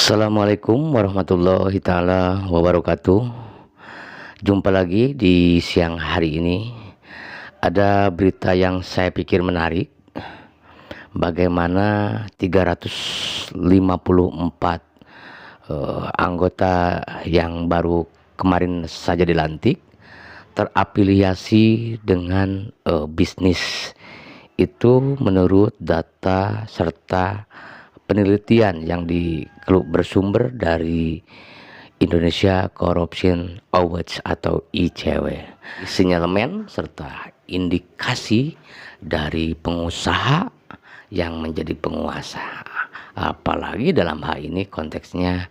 Assalamualaikum warahmatullahi taala wabarakatuh. Jumpa lagi di siang hari ini. Ada berita yang saya pikir menarik. Bagaimana 354 anggota yang baru kemarin saja dilantik terafiliasi dengan bisnis. Itu menurut data serta penelitian yang bersumber dari Indonesia Corruption Awards atau ICW. Sinyalemen serta indikasi dari pengusaha yang menjadi penguasa. Apalagi dalam hal ini konteksnya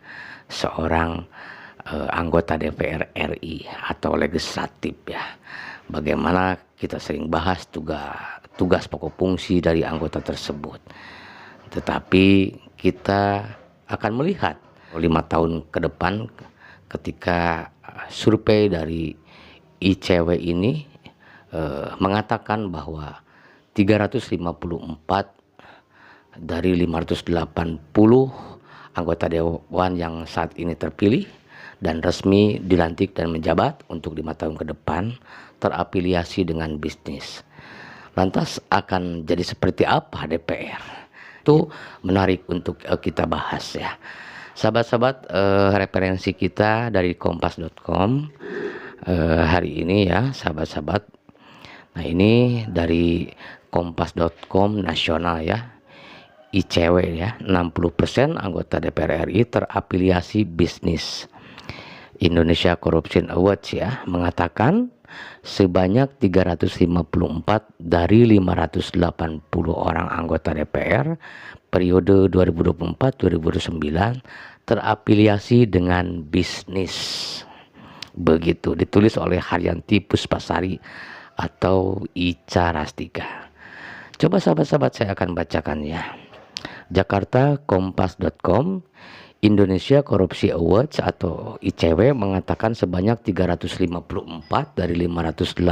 seorang anggota DPR RI atau legislatif ya. Bagaimana kita sering bahas tugas pokok fungsi dari anggota tersebut. Tetapi kita akan melihat 5 tahun ke depan ketika survei dari ICW ini mengatakan bahwa 354 dari 580 anggota dewan yang saat ini terpilih dan resmi dilantik dan menjabat untuk 5 tahun ke depan terafiliasi dengan bisnis. Lantas akan jadi seperti apa DPR? Itu menarik untuk kita bahas ya. Sahabat-sahabat, referensi kita dari kompas.com hari ini ya sahabat-sahabat. Nah ini dari kompas.com nasional ya, ICW ya, 60% anggota DPR RI terafiliasi bisnis. Indonesia Corruption Awards ya mengatakan sebanyak 354 dari 580 orang anggota DPR periode 2024-2029 terafiliasi dengan bisnis. Begitu ditulis oleh Haryanti Puspasari atau Ica Rastika. Coba sahabat-sahabat saya akan bacakan ya. Jakarta Kompas.com, Indonesia Corruption Awards atau ICW mengatakan sebanyak 354 dari 580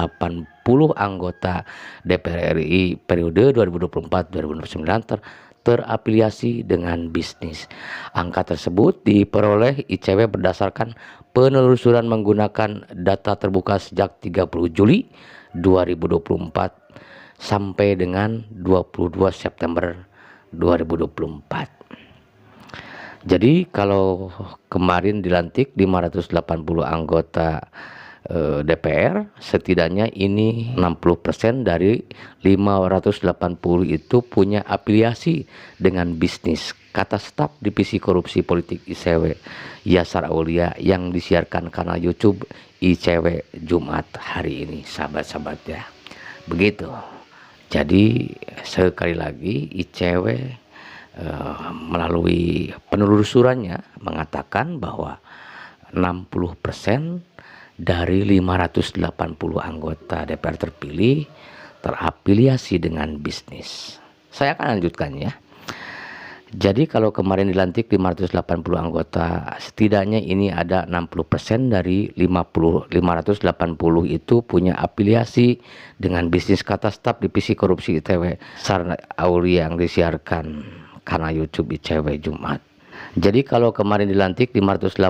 anggota DPR RI periode 2024-2029 terafiliasi dengan bisnis. Angka tersebut diperoleh ICW berdasarkan penelusuran menggunakan data terbuka sejak 30 Juli 2024 sampai dengan 22 September 2024. Jadi kalau kemarin dilantik 580 anggota DPR, setidaknya ini 60% dari 580 itu punya afiliasi dengan bisnis. Kata staf Divisi Korupsi Politik ICW Yasar Aulia yang disiarkan kanal YouTube ICW Jumat hari ini, sahabat-sahabat ya. Begitu. Jadi sekali lagi ICW melalui penelusurannya mengatakan bahwa 60% dari 580 anggota DPR terpilih terafiliasi dengan bisnis. Saya akan lanjutkan ya. Jadi kalau kemarin dilantik 580 anggota, setidaknya ini ada 60% dari 580 itu punya afiliasi dengan bisnis, kata staf Divisi Korupsi ICW Yasar Aulia yang disiarkan karena YouTube ICW Jumat. Jadi kalau kemarin dilantik 580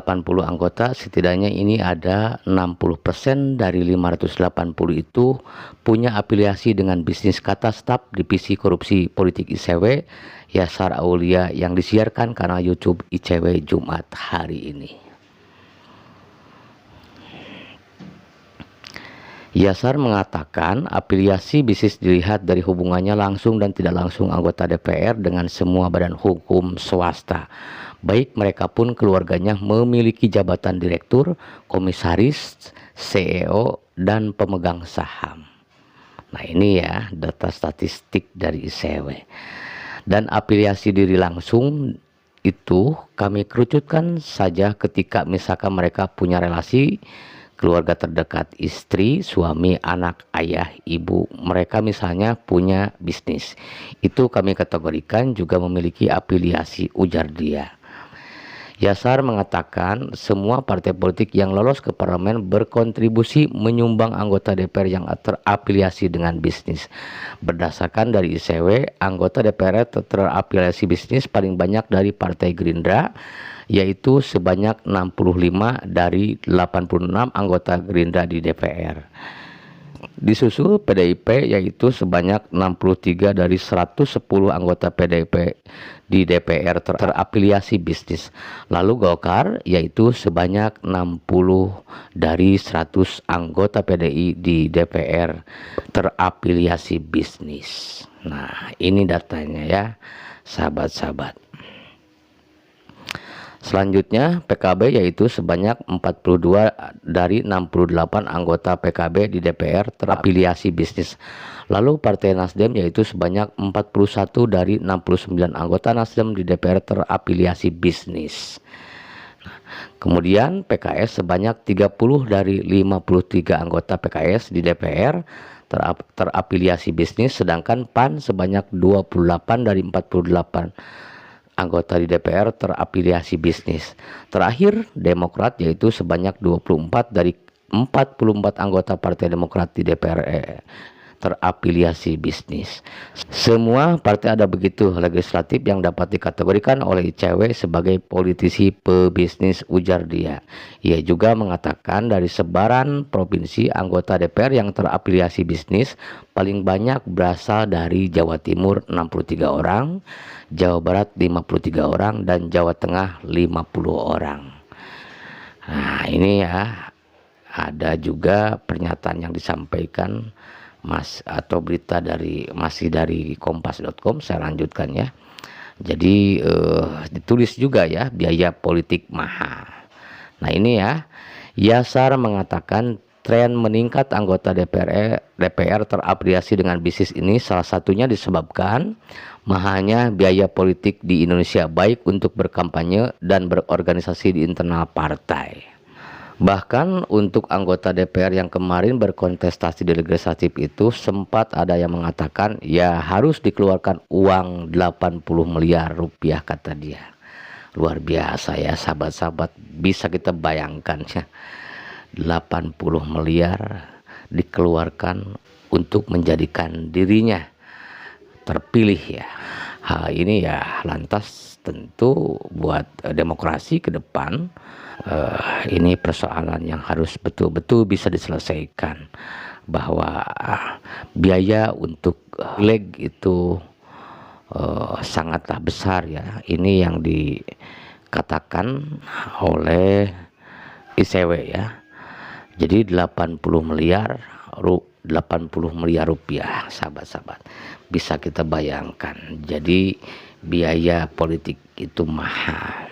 anggota, setidaknya ini ada 60% dari 580 itu punya afiliasi dengan bisnis, kata staf Divisi Korupsi Politik ICW Yasar Aulia yang disiarkan kanal YouTube ICW Jumat hari ini. Yasar mengatakan afiliasi bisnis dilihat dari hubungannya langsung dan tidak langsung anggota DPR dengan semua badan hukum swasta, baik mereka pun keluarganya memiliki jabatan direktur, komisaris, CEO, dan pemegang saham. Nah ini ya data statistik dari ICW. Dan afiliasi diri langsung itu kami kerucutkan saja ketika misalkan mereka punya relasi keluarga terdekat, istri, suami, anak, ayah, ibu, mereka misalnya punya bisnis. Itu kami kategorikan juga memiliki afiliasi, ujar dia. Yasar mengatakan semua partai politik yang lolos ke parlemen berkontribusi menyumbang anggota DPR yang terafiliasi dengan bisnis. Berdasarkan dari ICW, anggota DPR terafiliasi bisnis paling banyak dari Partai Gerindra, yaitu sebanyak 65 dari 86 anggota Gerindra di DPR. Disusul PDIP yaitu sebanyak 63 dari 110 anggota PDIP di DPR terafiliasi bisnis. Lalu Golkar yaitu sebanyak 60 dari 100 anggota PDI di DPR terafiliasi bisnis. Nah, ini datanya ya, sahabat-sahabat. Selanjutnya PKB yaitu sebanyak 42 dari 68 anggota PKB di DPR terafiliasi bisnis. Lalu Partai Nasdem yaitu sebanyak 41 dari 69 anggota Nasdem di DPR terafiliasi bisnis. Kemudian PKS sebanyak 30 dari 53 anggota PKS di DPR terafiliasi bisnis, sedangkan PAN sebanyak 28 dari 48 anggota di DPR terafiliasi bisnis. Terakhir Demokrat yaitu sebanyak 24 dari 44 anggota Partai Demokrat di DPR terafiliasi bisnis. Semua partai ada begitu legislatif yang dapat dikategorikan oleh ICW sebagai politisi pebisnis, ujar dia. Ia juga mengatakan dari sebaran provinsi anggota DPR yang terafiliasi bisnis paling banyak berasal dari Jawa Timur 63 orang, Jawa Barat 53 orang, dan Jawa Tengah 50 orang. Nah, ini ya, ada juga pernyataan yang disampaikan atau berita masih dari kompas.com. Saya lanjutkan ya. Jadi ditulis juga ya, biaya politik mahal. Nah, ini ya, Yasar mengatakan tren meningkat anggota DPR terafiliasi dengan bisnis ini salah satunya disebabkan mahalnya biaya politik di Indonesia, baik untuk berkampanye dan berorganisasi di internal partai. Bahkan untuk anggota DPR yang kemarin berkontestasi di legislatif itu sempat ada yang mengatakan ya harus dikeluarkan uang 80 miliar rupiah, kata dia. Luar biasa ya sahabat-sahabat, bisa kita bayangkan ya, 80 miliar dikeluarkan untuk menjadikan dirinya terpilih ya. Hal ini ya lantas tentu buat demokrasi ke depan ini persoalan yang harus betul-betul bisa diselesaikan, bahwa biaya untuk leg itu sangatlah besar ya. Ini yang dikatakan oleh ICW ya. Jadi 80 miliar rupiah, sahabat-sahabat, bisa kita bayangkan. Jadi biaya politik itu mahal.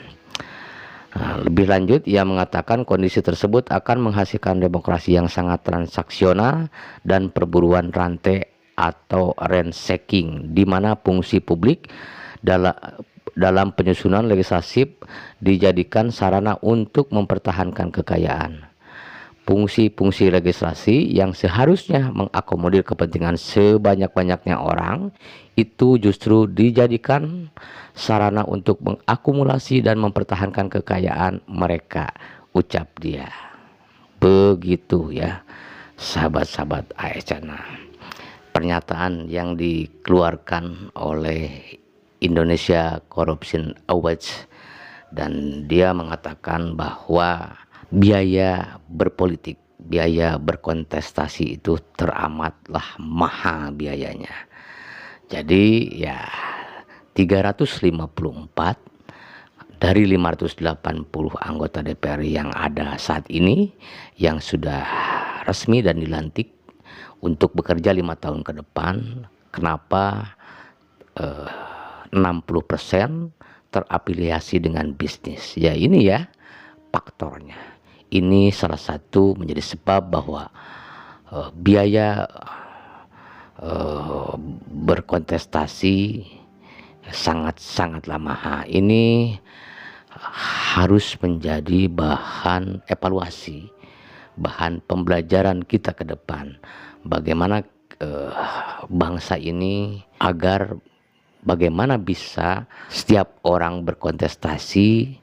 Nah, lebih lanjut ia mengatakan kondisi tersebut akan menghasilkan demokrasi yang sangat transaksional dan perburuan rantai atau ransaking, di mana fungsi publik dalam penyusunan legislatif dijadikan sarana untuk mempertahankan kekayaan. Fungsi-fungsi legislasi yang seharusnya mengakomodir kepentingan sebanyak-banyaknya orang itu justru dijadikan sarana untuk mengakumulasi dan mempertahankan kekayaan mereka, ucap dia. Begitu ya sahabat-sahabat ASCNA. Pernyataan yang dikeluarkan oleh Indonesia Corruption Watch, dan dia mengatakan bahwa biaya berpolitik, biaya berkontestasi itu teramatlah mahal biayanya. Jadi ya 354 dari 580 anggota DPR yang ada saat ini yang sudah resmi dan dilantik untuk bekerja 5 tahun ke depan, kenapa 60% terafiliasi dengan bisnis? Ya ini ya faktornya. Ini salah satu menjadi sebab bahwa biaya berkontestasi sangatlah mahal. Ini harus menjadi bahan evaluasi, bahan pembelajaran kita ke depan. Bagaimana bangsa ini bagaimana bisa setiap orang berkontestasi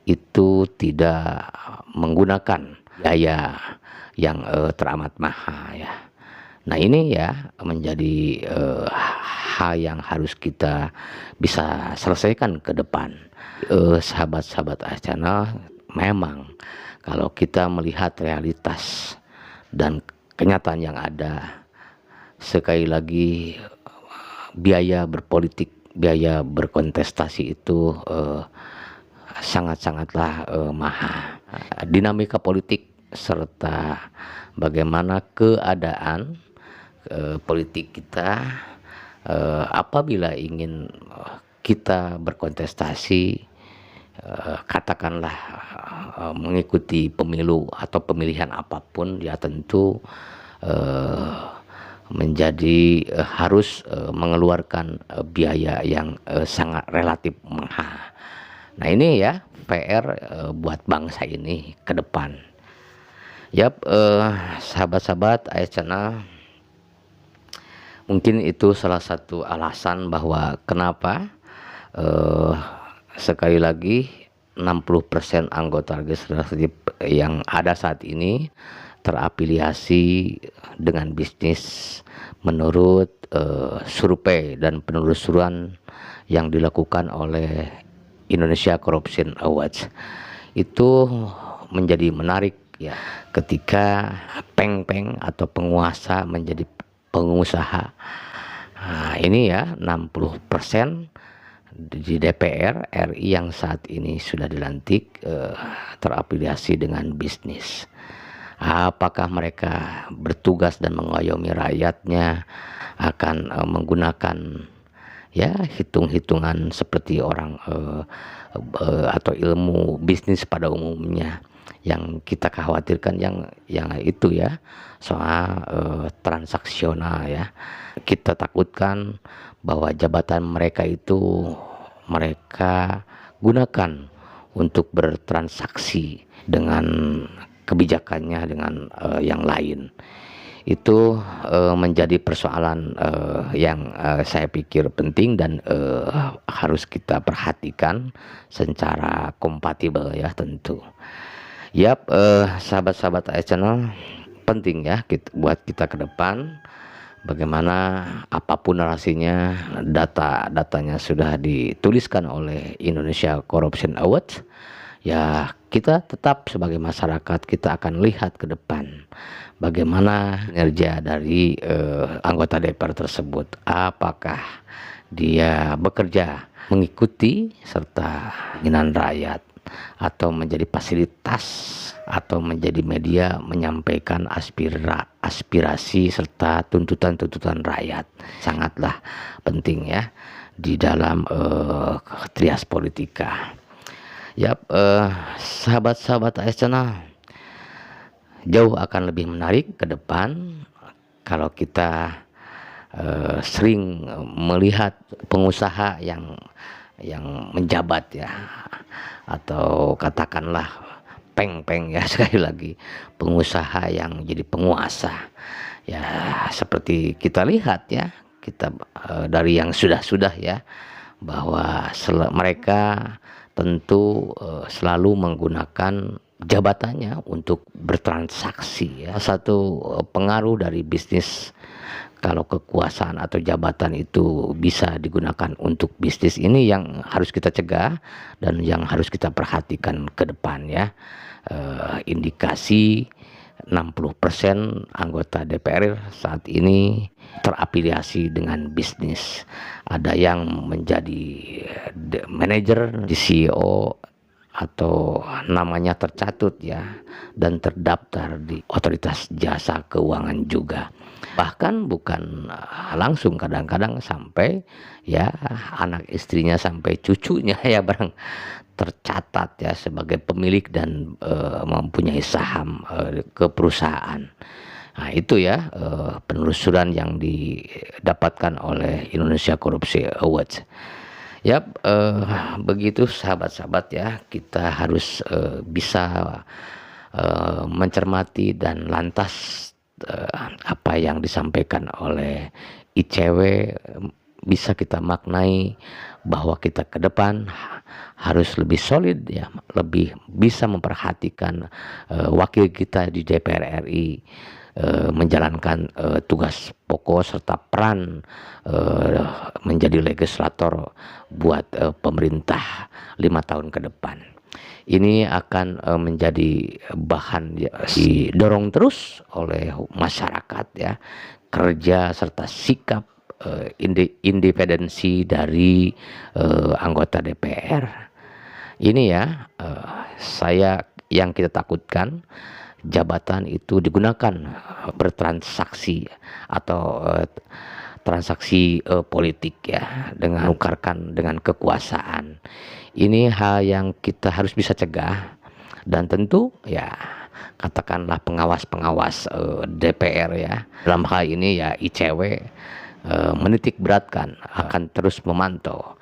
itu tidak menggunakan biaya yang teramat mahal ya. Nah ini ya menjadi hal yang harus kita bisa selesaikan ke depan. Sahabat-sahabat Archana, memang kalau kita melihat realitas dan kenyataan yang ada, sekali lagi biaya berpolitik, biaya berkontestasi itu sangat-sangatlah mahal. Dinamika politik serta bagaimana keadaan politik kita apabila ingin kita berkontestasi, katakanlah mengikuti pemilu atau pemilihan apapun, ya tentu menjadi harus mengeluarkan biaya yang sangat relatif mahal. Nah ini ya PR buat bangsa ini ke depan. Yap, sahabat-sahabat Archana, mungkin itu salah satu alasan bahwa kenapa sekali lagi 60% anggota legislatif yang ada saat ini terafiliasi dengan bisnis menurut survei dan penelusuran yang dilakukan oleh Indonesia Corruption Awards. Itu menjadi menarik ya, ketika peng-peng atau penguasa menjadi pengusaha. Nah, ini ya 60% di DPR RI yang saat ini sudah dilantik terafiliasi dengan bisnis. Apakah mereka bertugas dan mengayomi rakyatnya akan menggunakan ya hitung-hitungan seperti orang atau ilmu bisnis pada umumnya? Yang kita khawatirkan yang itu ya, soal transaksional ya. Kita takutkan bahwa jabatan mereka itu mereka gunakan untuk bertransaksi dengan kebijakannya dengan yang lain. Itu menjadi persoalan yang saya pikir penting dan harus kita perhatikan secara kompatibel ya tentu. Yap, sahabat-sahabat Archana, penting ya buat kita ke depan. Bagaimana apapun narasinya, datanya sudah dituliskan oleh Indonesia Corruption Awards. Ya kita tetap sebagai masyarakat kita akan lihat ke depan bagaimana kinerja dari anggota DPR tersebut. Apakah dia bekerja mengikuti serta keinginan rakyat, atau menjadi fasilitas atau menjadi media menyampaikan aspirasi serta tuntutan-tuntutan rakyat. Sangatlah penting ya di dalam trias politika. Yap, sahabat-sahabat Archana, jauh akan lebih menarik ke depan kalau kita sering melihat pengusaha yang menjabat ya, atau katakanlah peng-peng ya, sekali lagi pengusaha yang jadi penguasa ya, seperti kita lihat ya, kita dari yang sudah ya, bahwa mereka tentu selalu menggunakan jabatannya untuk bertransaksi ya. Satu pengaruh dari bisnis, kalau kekuasaan atau jabatan itu bisa digunakan untuk bisnis, ini yang harus kita cegah dan yang harus kita perhatikan ke depan ya. Indikasi 60% anggota DPR saat ini terafiliasi dengan bisnis. Ada yang menjadi manajer, di CEO, atau namanya tercatut ya, dan terdaftar di otoritas jasa keuangan juga. Bahkan bukan langsung, kadang-kadang sampai ya anak istrinya sampai cucunya ya barang tercatat ya sebagai pemilik dan mempunyai saham ke perusahaan. Nah itu ya penelusuran yang didapatkan oleh Indonesia Corruption Awards. Yap, begitu sahabat-sahabat ya, kita harus bisa mencermati dan lantas apa yang disampaikan oleh ICW bisa kita maknai bahwa kita ke depan harus lebih solid ya, lebih bisa memperhatikan wakil kita di DPR RI, menjalankan tugas pokok serta peran menjadi legislator buat pemerintah 5 tahun ke depan. Ini akan menjadi bahan ya, didorong terus oleh masyarakat ya, kerja serta sikap independensi dari anggota DPR. Ini ya, yang kita takutkan jabatan itu digunakan bertransaksi atau transaksi politik ya, dengan menukarkan dengan kekuasaan. Ini hal yang kita harus bisa cegah, dan tentu ya katakanlah pengawas-pengawas DPR ya, dalam hal ini ya ICW, menitik beratkan akan terus memantau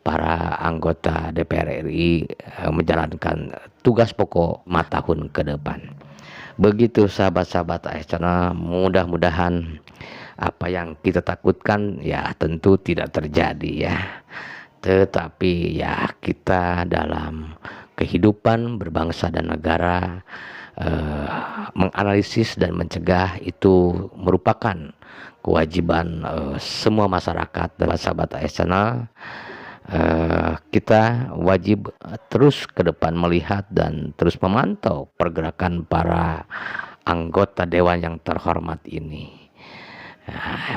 para anggota DPR RI menjalankan tugas pokok 5 tahun ke depan. Begitu sahabat-sahabat AS Channel, mudah-mudahan apa yang kita takutkan ya tentu tidak terjadi ya. Tetapi ya kita dalam kehidupan berbangsa dan negara, menganalisis dan mencegah itu merupakan kewajiban semua masyarakat dan sahabat AS Channel. Kita wajib terus ke depan melihat dan terus memantau pergerakan para anggota dewan yang terhormat ini.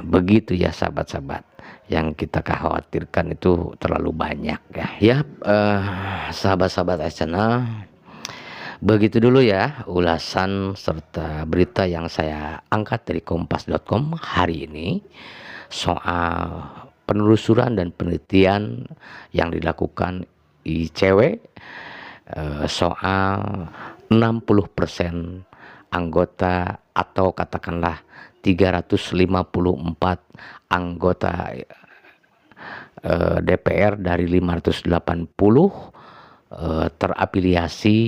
Begitu ya sahabat-sahabat, yang kita khawatirkan itu terlalu banyak ya. Sahabat-sahabat AS Channel, begitu dulu ya ulasan serta berita yang saya angkat dari kompas.com hari ini soal penelusuran dan penelitian yang dilakukan ICW soal 60% anggota atau katakanlah 354 anggota DPR dari 580 terafiliasi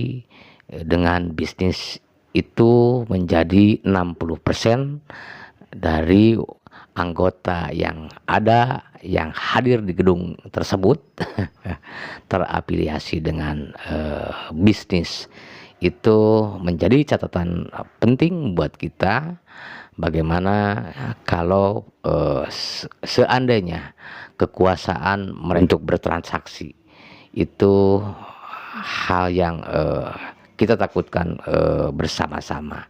dengan bisnis itu menjadi 60% dari anggota yang ada yang hadir di gedung tersebut terafiliasi dengan bisnis. Itu menjadi catatan penting buat kita, bagaimana kalau seandainya kekuasaan untuk bertransaksi itu hal yang kita takutkan bersama-sama.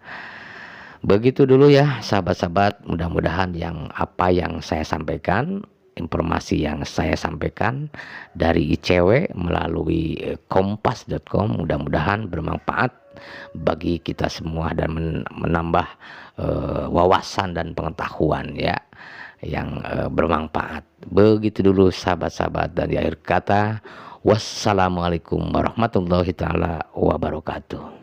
Begitu dulu ya sahabat-sahabat, mudah-mudahan apa yang saya sampaikan, informasi yang saya sampaikan dari ICW melalui kompas.com mudah-mudahan bermanfaat bagi kita semua dan menambah wawasan dan pengetahuan ya yang bermanfaat. Begitu dulu sahabat-sahabat, dan di akhir kata wassalamualaikum warahmatullahi taala wabarakatuh.